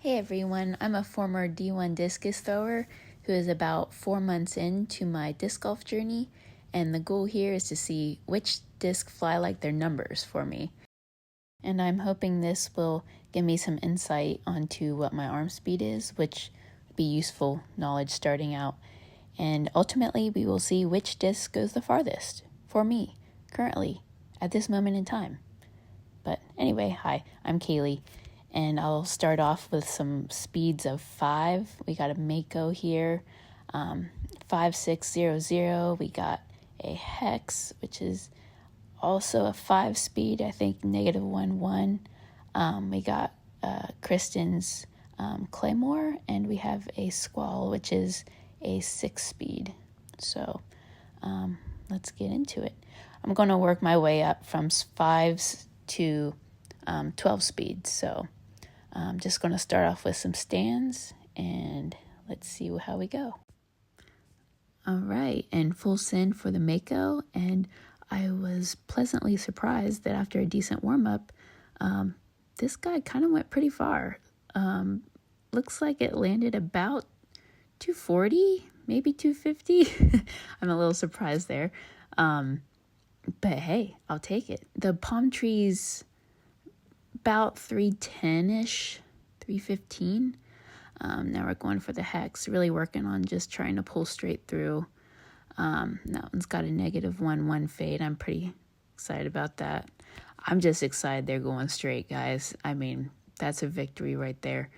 Hey everyone, I'm a former D1 discus thrower who is about 4 months into my disc golf journey, and the goal here is to see which discs fly like their numbers for me. And I'm hoping this will give me some insight onto what my arm speed is, which would be useful knowledge starting out. And ultimately, we will see which disc goes the farthest for me, currently, at this moment in time. But anyway, hi, I'm Kaylee. And I'll start off with some speeds of 5. We got a Mako here, 5600. We got a Hex, which is also a 5 speed, I think -1-1. We got Kristen's Claymore, and we have a Squall, which is a 6 speed. So let's get into it. I'm going to work my way up from 5s to 12 speeds. So I'm just going to start off with some stands, and let's see how we go. All right, and full send for the Mako, and I was pleasantly surprised that after a decent warm-up, this guy kind of went pretty far. Looks like it landed about 240, maybe 250. I'm a little surprised there. But hey, I'll take it. The palm trees about 310-ish, 315. Now we're going for the Hex, really working on just trying to pull straight through. That one's got a -1-1 fade. I'm pretty excited about that. I'm just excited they're going straight, guys. I mean, that's a victory right there.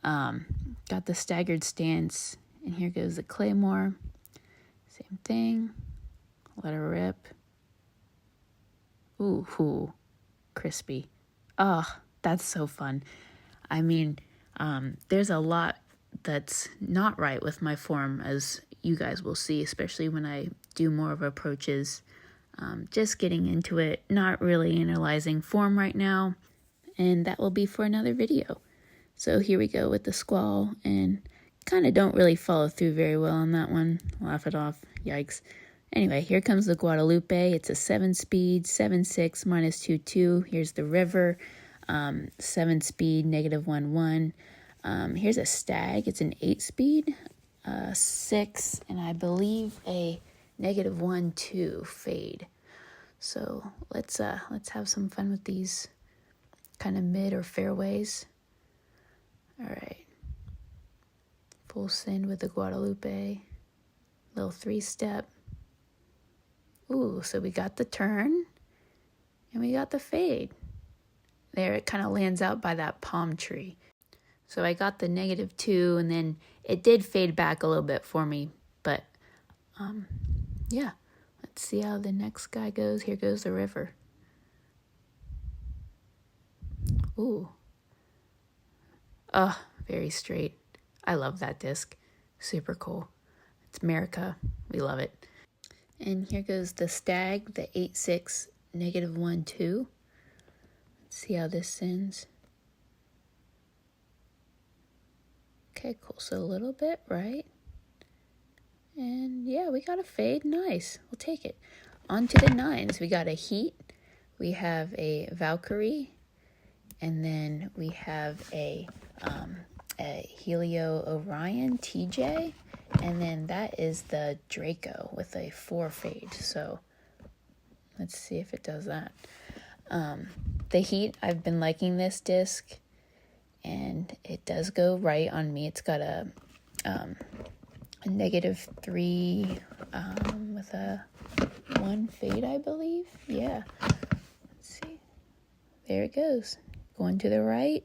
Got the staggered stance, and here goes the Claymore. Same thing. Let her rip. Ooh, crispy. Oh, that's so fun. I mean, there's a lot that's not right with my form, as you guys will see, especially when I do more of approaches. Just getting into it, not really analyzing form right now, and that will be for another video. So here we go with the Squall, and kind of don't really follow through very well on that one. Laugh it off. Yikes. Anyway, here comes the Guadalupe. It's a 7 speed, 7.6 -2.2. Here's the River, 7 speed, -1-1. Here's a Stag. It's an 8 speed, 6, and I believe a -1-2 fade. So let's have some fun with these kind of mid or fairways. All right. Full send with the Guadalupe. Little 3-step. Ooh, so we got the turn, and we got the fade. There, it kind of lands out by that palm tree. So I got the -2, and then it did fade back a little bit for me. But, yeah. Let's see how the next guy goes. Here goes the River. Ooh. Oh, very straight. I love that disc. Super cool. It's America. We love it. And here goes the Stag, the 8.6 -1-2. Let's see how this sends. Okay, cool. So a little bit, right? And yeah, we got a fade. Nice. We'll take it. On to the 9s. We got a Heat. We have a Valkyrie. And then we have a Helio Orion TJ. And then that is the Draco with a 4 fade. So let's see if it does that. The Heat, I've been liking this disc, and it does go right on me. It's got a -3 with a 1 fade, I believe. Yeah. Let's see. There it goes. Going to the right.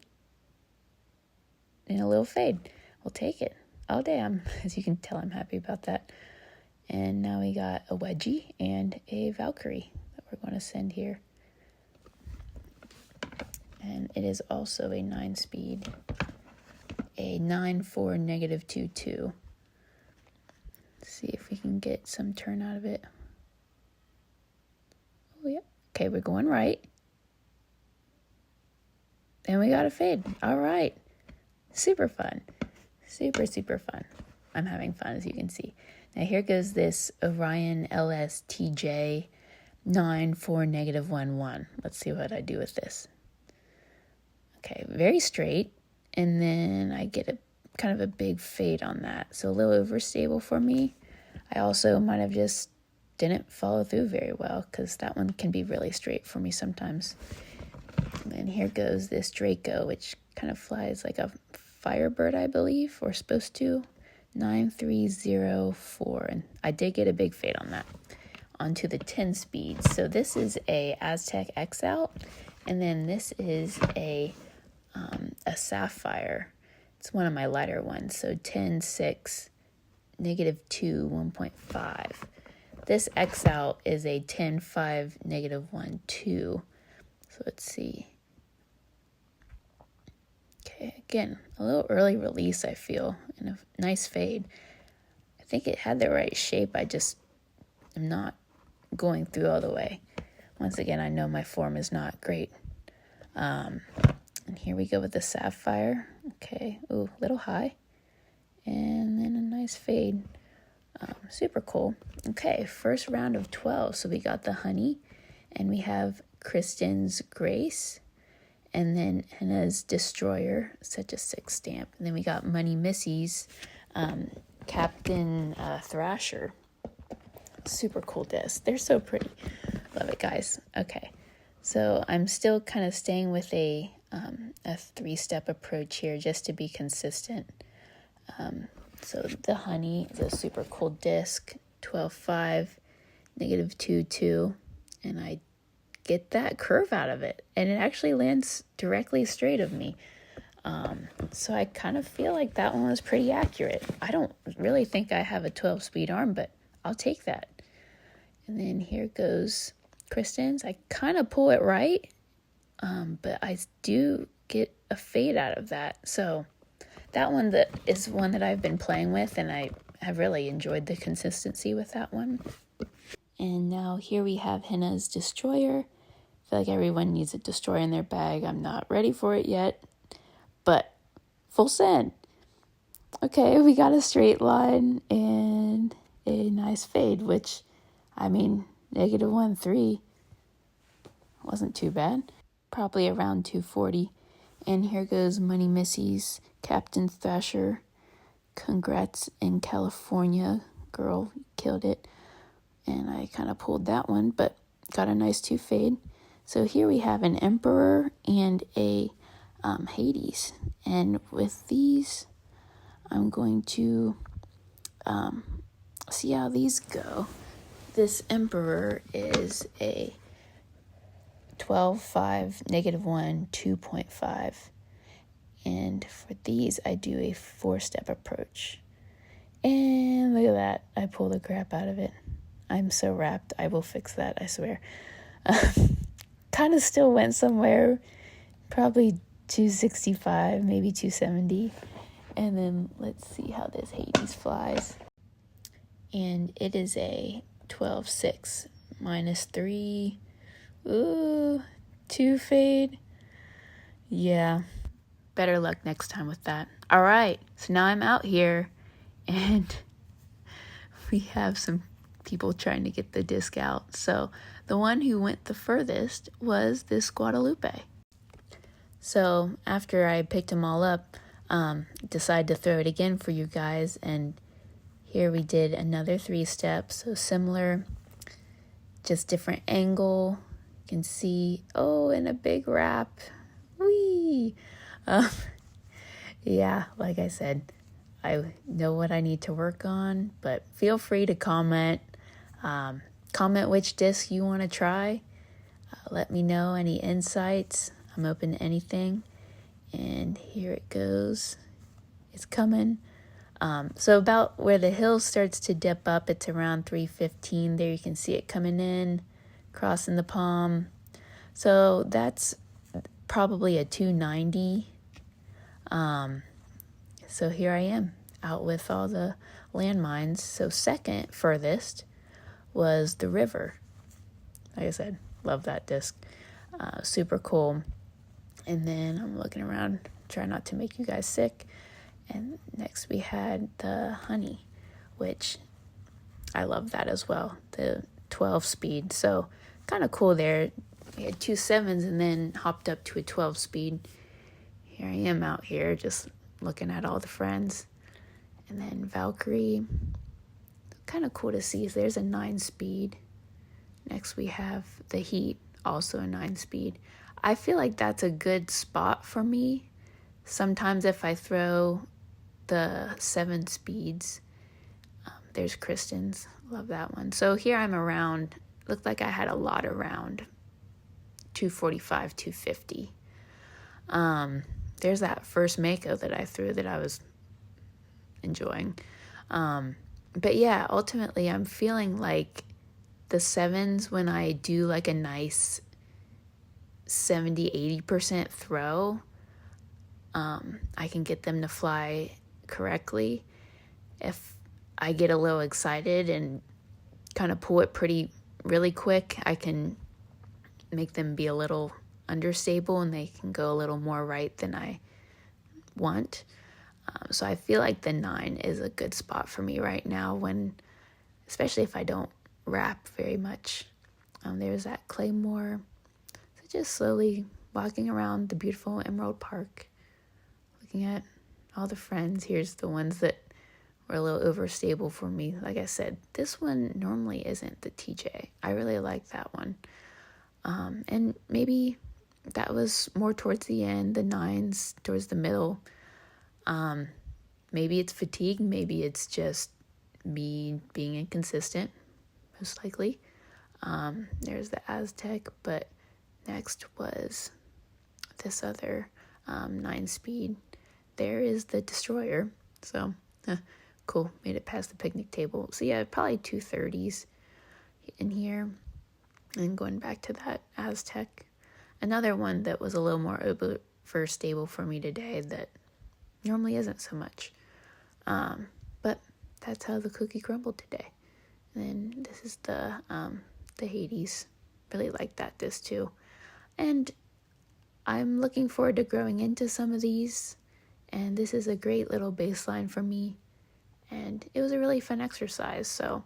And a little fade. We'll take it. Oh, damn. As you can tell, I'm happy about that. And now we got a Wedgie and a Valkyrie that we're going to send here. And it is also a 9 speed, a 9.4 -2.2. Let's see if we can get some turn out of it. Oh, yep. Okay, we're going right. And we got a fade. All right. Super fun. Super fun. I'm having fun, as you can see. Now here goes this Orion LS TJ 9.4 -1.1. Let's see what I do with this. Okay, very straight. and then I get a kind of a big fade on that. So a little overstable for me. I also might have just didn't follow through very well, because that one can be really straight for me sometimes. And here goes this Draco, which kind of flies like a Firebird, I believe, or supposed to. 9304, and I did get a big fade on that. Onto the 10 speed. So this is a Aztec X out, and then this is a Sapphire. It's one of my lighter ones. So 10, 6, -2, 1.5. This X out is a 10, 5, -1, 2. So let's see. Okay, again, a little early release, I feel, and a nice fade. I think it had the right shape. I just am not going through all the way. Once again, I know my form is not great. And here we go with the Sapphire. Okay, ooh, a little high. And then a nice fade. Super cool. Okay, first round of 12. So we got the Honey, and we have Kristen's Grace, and then Henna's Destroyer, such a 6 stamp. And then we got Money Missy's Captain Thrasher. Super cool disc. They're so pretty. Love it, guys. Okay, so I'm still kind of staying with a 3-step approach here just to be consistent. So the Honey is a super cool disc, 12.5, -2, 2, and I get that curve out of it, and it actually lands directly straight of me. So I kind of feel like that one was pretty accurate. I don't really think I have a 12-speed arm, but I'll take that. And then here goes Kristen's. I kind of pull it right, but I do get a fade out of that. So that one that is one that I've been playing with, and I have really enjoyed the consistency with that one. And now here we have Henna's Destroyer. I feel like everyone needs a Destroyer in their bag. I'm not ready for it yet, but full send. Okay, we got a straight line and a nice fade, which, I mean, -1, 3 wasn't too bad. Probably around 240. And here goes Money Missy's Captain Thrasher. Congrats in California, girl, you killed it. And I kind of pulled that one, but got a nice 2 fade. So here we have an Emperor and a Hades. And with these, I'm going to see how these go. This Emperor is a 12.5, -1, 2.5. And for these, I do a 4-step approach. And look at that. I pull the crap out of it. I'm so wrapped. I will fix that, I swear. Kind of still went somewhere. Probably 265, maybe 270. And then let's see how this Hades flies. And it is a 12.6, -3. Ooh, 2 fade. Yeah. Better luck next time with that. All right, so now I'm out here, and we have some people trying to get the disc out. So the one who went the furthest was this Guadalupe. So after I picked them all up, decided to throw it again for you guys, and here we did another 3-step, so similar, just different angle. You can see, oh, and a big wrap. Whee! Yeah, like I said, I know what I need to work on, but feel free to comment. Comment which disc you want to try. Let me know any insights. I'm open to anything. And here it goes. It's coming. So about where the hill starts to dip up, it's around 315. There you can see it coming in, crossing the palm. So that's probably a 290. So here I am, out with all the landmines. So second furthest was the river. Like I said, love that disc. Super cool. And then I'm looking around, try not to make you guys sick. And next we had the Honey, which I love that as well, the 12 speed. So kind of cool there. We had 2 7s and then hopped up to a 12 speed. here I am out here just looking at all the friends. And then Valkyrie, kind of cool to see. There's a 9-speed. Next we have the Heat, also a 9-speed. I feel like that's a good spot for me. Sometimes if I throw the 7 speeds, there's Kristen's. Love that one. So here I'm around, looked like I had a lot around 245, 250. There's that first Mako that I threw that I was enjoying. But yeah, ultimately I'm feeling like the 7s, when I do like a nice 70-80% throw, I can get them to fly correctly. If I get a little excited and kind of pull it really quick, I can make them be a little understable and they can go a little more right than I want. So I feel like the 9 is a good spot for me right now, especially if I don't wrap very much. There's that Claymore. So just slowly walking around the beautiful Emerald Park, looking at all the friends. Here's the ones that were a little overstable for me. Like I said, this one normally isn't the TJ. I really like that one. And maybe that was more towards the end, the 9s towards the middle. Maybe it's fatigue, maybe it's just me being inconsistent, most likely. There's the Aztec, but next was this other 9-speed. There is the Destroyer, so cool, made it past the picnic table. So yeah, probably 230s in here. And going back to that Aztec, another one that was a little more overstable for me today that normally isn't so much. But that's how the cookie crumbled today. And then this is the Hades. Really like that disc too. And I'm looking forward to growing into some of these. And this is a great little baseline for me. And it was a really fun exercise. So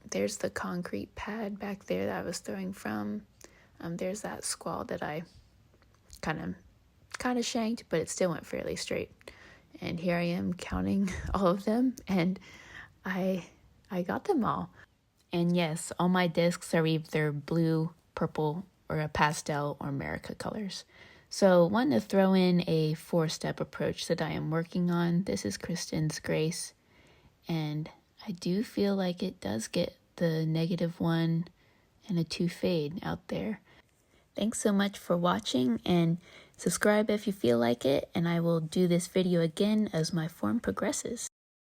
there's the concrete pad back there that I was throwing from. There's that squall that I kind of shanked, but it still went fairly straight. And here I am counting all of them, and I got them all. And yes, all my discs are either blue, purple, or a pastel or America colors. So I want to throw in a 4-step approach that I am working on. This is Kristen's Grace, and I do feel like it does get the -1 and a 2 fade out there. Thanks so much for watching, and subscribe if you feel like it, and I will do this video again as my form progresses.